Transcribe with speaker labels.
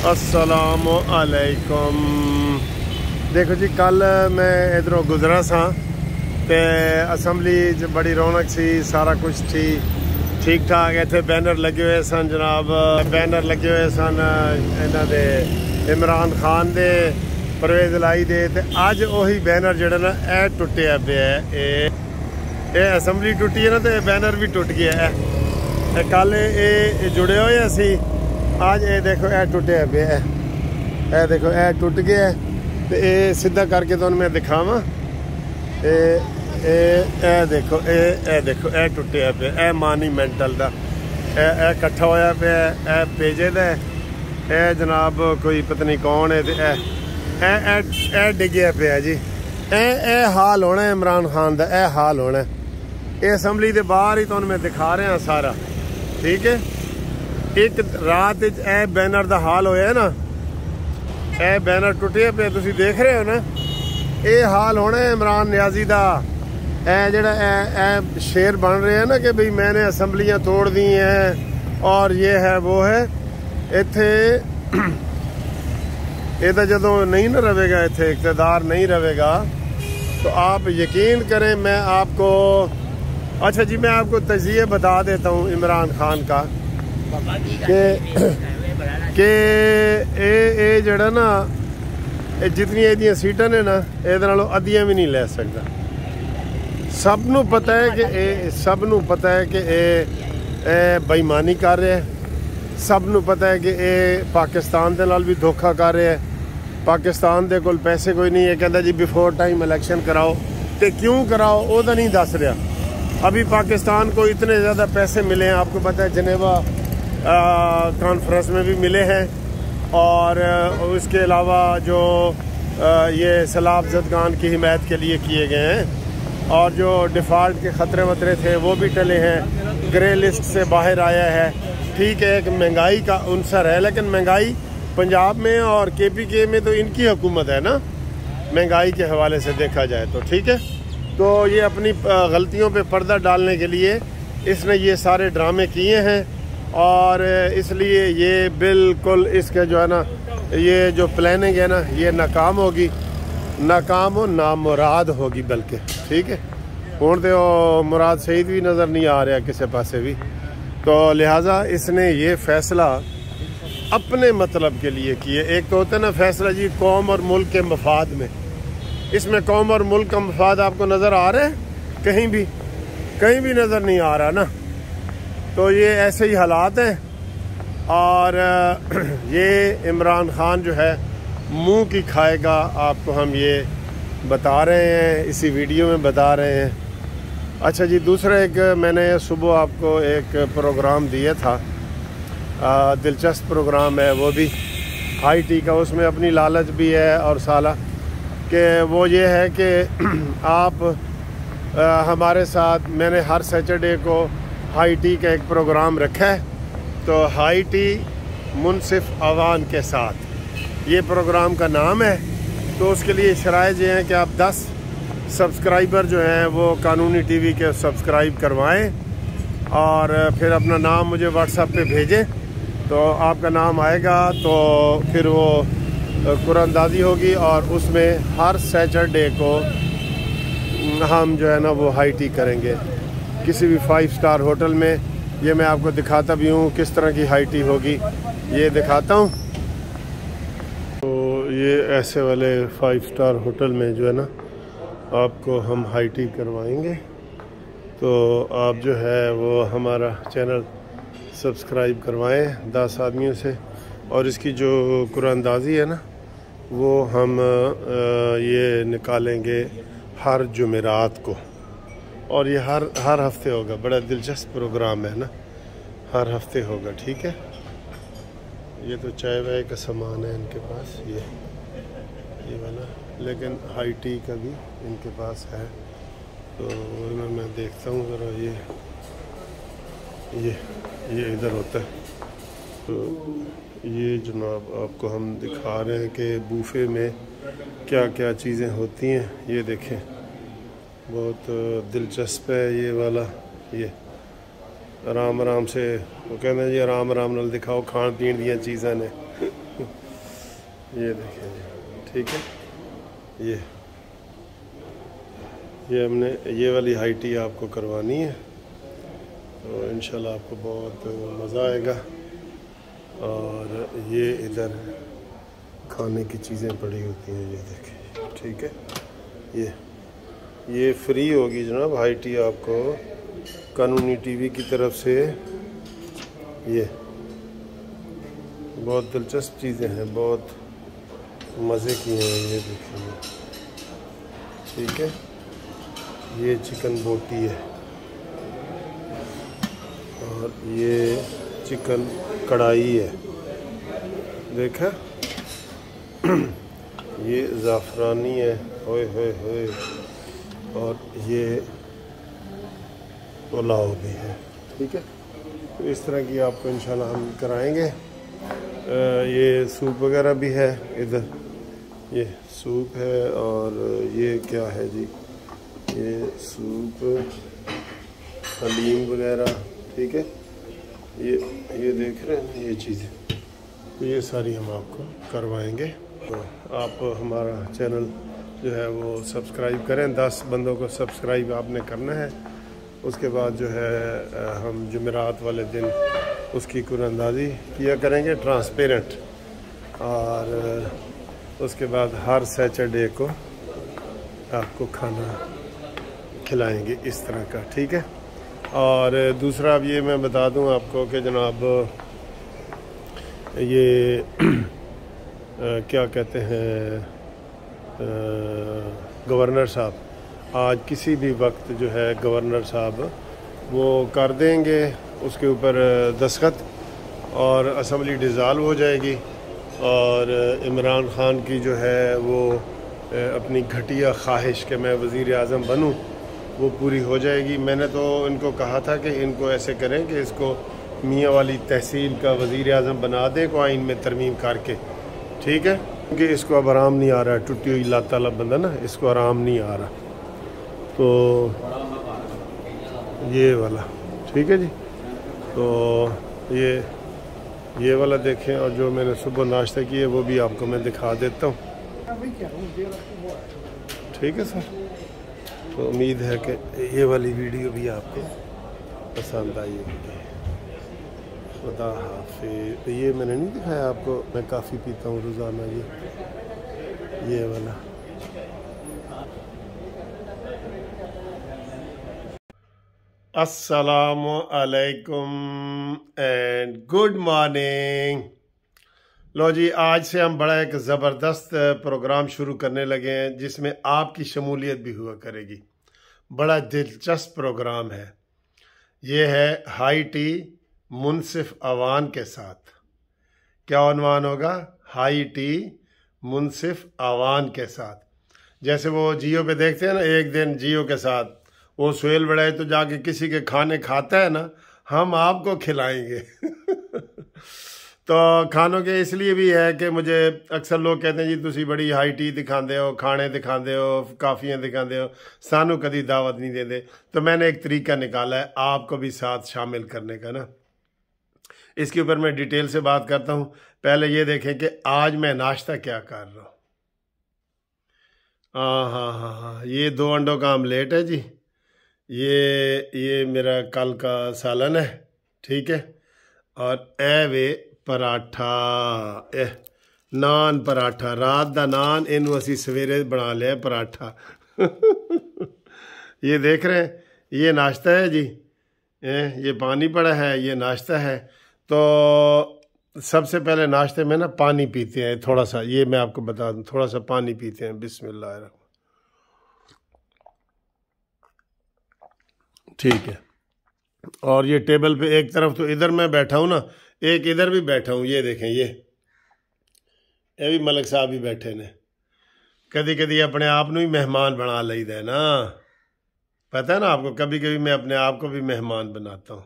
Speaker 1: अस्सलामु अलैकुम। देखो जी, कल मैं इधरों गुजरा सा ते असैम्बली च बड़ी रौनक सी, सारा कुछ थी ठीक ठाक। इतने बैनर लगे हुए सन जनाब, बैनर लगे हुए सन इन्हां दे इमरान खान दे, परवेज लाई दे। ते अज उही बैनर जिहड़ा ना ए टुटिया पिया है। असैम्बली टुटी है ना, तो बैनर भी टुट गया है। कल ये जुड़े हुए सी, आज ये देखो ए टुटिया पे है। ए देखो ए टुट गया है। तो ये सीधा करके तो मैं दिखावा। ए देखो ए देखो ए टुटिया पे, ए मानीमेंटल दा ए कट्ठा होया पे, ए पेजे दा ए जनाब कोई पता नहीं कौन है। ए डिग्या पे है जी। ए हाल होना है इमरान खान दा, ए हाल होना है। ये असैम्बली के बाहर ही तो मैं दिखा रहा सारा, ठीक है। एक रात ए बैनर का हाल होया ना, ए बैनर टुटिया पे तुसी देख रहे हो ना। ये हाल होना है इमरान नियाजी का। ए जड़ा ए शेर बन रहे हैं ना कि भाई मैंने असैम्बलियां तोड़ दी हैं और ये है वो है। इत्थे इधर जदों नहीं ना रहेगा, इत्थे इक़्तिदार नहीं रहेगा, तो आप यकीन करें मैं आपको, अच्छा जी मैं आपको तज़िया बता देता हूँ इमरान खान का कि ए जड़ा ना जितनी एदियां सीटां ने ना, इहदे नालों अद्धियां भी नहीं ले सकदा। सबनों पता है कि सबनों पता है कि बेईमानी कर रहा है। सबनों पता है कि पाकिस्तान के नाल भी धोखा कर रहा है। पाकिस्तान दे कोल पैसे कोई नहीं है, कहता जी बिफोर टाइम इलेक्शन कराओ। तो क्यों कराओ वो तो नहीं दस रहा। अभी पाकिस्तान को इतने ज़्यादा पैसे मिले हैं, आपको पता है जनेवा कॉन्फ्रेंस में भी मिले हैं। और उसके अलावा जो ये सैलाब ज़दगान की हिमायत के लिए किए गए हैं, और जो डिफ़ॉल्ट के ख़तरे वतरे थे वो भी टले हैं, ग्रे लिस्ट से बाहर आया है। ठीक है, एक महंगाई का अंसर है, लेकिन महंगाई पंजाब में और KPK में तो इनकी हुकूमत है ना, महंगाई के हवाले से देखा जाए तो। ठीक है, तो ये अपनी गलतियों पे पर्दा डालने के लिए इसने ये सारे ड्रामे किए हैं, और इसलिए ये बिल्कुल इसके जो है ना, ये जो प्लानिंग है ना, ये नाकाम होगी, नाकाम हो नामुराद होगी बल्कि। ठीक है, हुण तो मुराद सईद भी नज़र नहीं आ रहा किसी पासे भी। तो लिहाजा इसने ये फैसला अपने मतलब के लिए किए। एक तो होता है ना फैसला जी कौम और मुल्क के मफाद में, इसमें कौम और मुल्क का मफाद आपको नज़र आ रहा है? कहीं भी नज़र नहीं आ रहा ना। तो ये ऐसे ही हालात हैं, और ये इमरान खान जो है मुंह की खाएगा, आपको हम ये बता रहे हैं, इसी वीडियो में बता रहे हैं। अच्छा जी, दूसरा एक मैंने सुबह आपको एक प्रोग्राम दिया था, दिलचस्प प्रोग्राम है वो भी IT का। उसमें अपनी लालच भी है और साला कि वो ये है कि आप हमारे साथ, मैंने हर सैटरडे को IT का एक प्रोग्राम रखा है, तो IT मुनसिफ अवान के साथ ये प्रोग्राम का नाम है। तो उसके लिए शराइत ये हैं कि आप 10 सब्सक्राइबर जो हैं वो कानूनी TV के सब्सक्राइब करवाएं, और फिर अपना नाम मुझे WhatsApp पे भेजें, तो आपका नाम आएगा, तो फिर वो कुरानंदाजी होगी, और उसमें हर सैटरडे को हम जो है ना वो IT करेंगे किसी भी 5 स्टार होटल में। ये मैं आपको दिखाता भी हूँ किस तरह की IT होगी, ये दिखाता हूँ। तो ये ऐसे वाले 5 स्टार होटल में जो है ना आपको हम IT करवाएंगे। तो आप जो है वो हमारा चैनल सब्सक्राइब करवाएं 10 आदमियों से, और इसकी जो कुरानंदाजी है ना वो हम ये निकालेंगे हर जुमेरात को, और ये हर हफ्ते होगा। बड़ा दिलचस्प प्रोग्राम है ना, हर हफ्ते होगा। ठीक है, ये तो चाय वाय का सामान है इनके पास, ये वाला, लेकिन IT का भी इनके पास है। तो मैं देखता हूँ ज़रा, ये इधर होता है। तो ये जनाब आपको हम दिखा रहे हैं कि बूफे में क्या क्या चीज़ें होती हैं। ये देखें, बहुत दिलचस्प है ये वाला। ये आराम से वो कहते हैं जी आराम नाल दिखाओ खाण पीण दी चीज़ां ने। ये देखें जी, ठीक है। ये हमने ये वाली हाई टी आपको करवानी है, तो इंशाल्लाह आपको बहुत मज़ा आएगा। और ये इधर खाने की चीज़ें पड़ी होती हैं, ये देखें, ठीक है। ये फ्री होगी जनाब हाई टी आपको कानूनी टीवी की तरफ से। ये बहुत दिलचस्प चीज़ें हैं, बहुत मज़े की हैं, ये देखिए, ठीक है। ये चिकन बोटी है और ये चिकन कढ़ाई है, देखा। ये ज़ाफ़रानी है, होए होए होए। और ये पुलाव भी है, ठीक है। तो इस तरह की आपको इंशाल्लाह हम कराएंगे। ये सूप वगैरह भी है इधर, ये सूप है। और ये क्या है जी, ये सूप हलीम वगैरह, ठीक है। ये देख रहे हैं ये चीज़ें, तो ये सारी हम आपको करवाएंगे। तो आप हमारा चैनल जो है वो सब्सक्राइब करें, 10 बंदों को सब्सक्राइब आपने करना है। उसके बाद जो है हम जुमेरात वाले दिन उसकी कुरानंदाजी किया करेंगे ट्रांसपेरेंट। और उसके बाद हर सैटरडे को आपको खाना खिलाएंगे इस तरह का, ठीक है। और दूसरा अब ये मैं बता दूं आपको कि जनाब ये क्या कहते हैं, गवर्नर साहब आज किसी भी वक्त जो है गवर्नर साहब वो कर देंगे उसके ऊपर दस्तखत, और असम्बली डिज़ाल्व हो जाएगी। और इमरान ख़ान की जो है वो अपनी घटिया ख्वाहिश कि मैं वज़ीर आज़म बनूँ वो पूरी हो जाएगी। मैंने तो इनको कहा था कि इनको ऐसे करें कि इसको मियाँ वाली तहसील का वज़ीर आज़म बना दें को आइन में तरमीम करके, ठीक है। क्योंकि इसको अब आराम नहीं आ रहा, टूटी हुई लात ताला बंदा ना, इसको आराम नहीं आ रहा। तो ये वाला, ठीक है जी। तो ये वाला देखें, और जो मैंने सुबह नाश्ता किया वो भी आपको मैं दिखा देता हूँ, ठीक है सर। तो उम्मीद है कि ये वाली वीडियो भी आपको पसंद आई होगी। खुदा हाफिज़। ये मैंने नहीं दिखाया आपको, मैं काफ़ी पीता हूँ रोज़ाना, ये वाला। अस्सलामु अलैकुम एंड गुड मॉर्निंग। लो जी, आज से हम बड़ा एक ज़बरदस्त प्रोग्राम शुरू करने लगे हैं जिसमें आपकी शमूलियत भी हुआ करेगी। बड़ा दिलचस्प प्रोग्राम है। ये है हाई टी मुनसिफ अवान के साथ। क्या उन्वान होगा? हाई टी मुनसिफ अवान के साथ। जैसे वो जियो पे देखते हैं ना, एक दिन जियो के साथ वो सुहेल बड़ाई तो जाके किसी के खाने खाता है ना, हम आपको खिलाएंगे। तो खानों के इसलिए भी है कि मुझे अक्सर लोग कहते हैं जी तुसी बड़ी हाई टी दिखाते हो, खाने दिखाते हो, काफ़ियाँ दिखाते हो, सानू कभी दावत नहीं देते। तो मैंने एक तरीका निकाला है आपको भी साथ शामिल करने का ना। इसके ऊपर मैं डिटेल से बात करता हूँ। पहले ये देखें कि आज मैं नाश्ता क्या कर रहा हूँ। हाँ, ये 2 अंडों का आमलेट है जी। ये मेरा कल का सालन है, ठीक है। और वे पराठा, नान पराठा, रात दा नान, इनू असी सवेरे बना लिया पराठा। ये देख रहे हैं, ये नाश्ता है जी। ये पानी पड़ा है, ये नाश्ता है। तो सबसे पहले नाश्ते में ना पानी पीते हैं थोड़ा सा, ये मैं आपको बता दूं, थोड़ा सा पानी पीते हैं। बिस्मिल्लाह, ठीक है। और ये टेबल पे एक तरफ तो इधर मैं बैठा हूँ ना, एक इधर भी बैठा हूँ। ये देखें, ये भी मलिक साहब भी बैठे ने। कभी कभी अपने आप ਨੂੰ भी मेहमान बना लईदा है ना, पता है ना आपको। कभी कभी मैं अपने आप को भी मेहमान बनाता हूँ।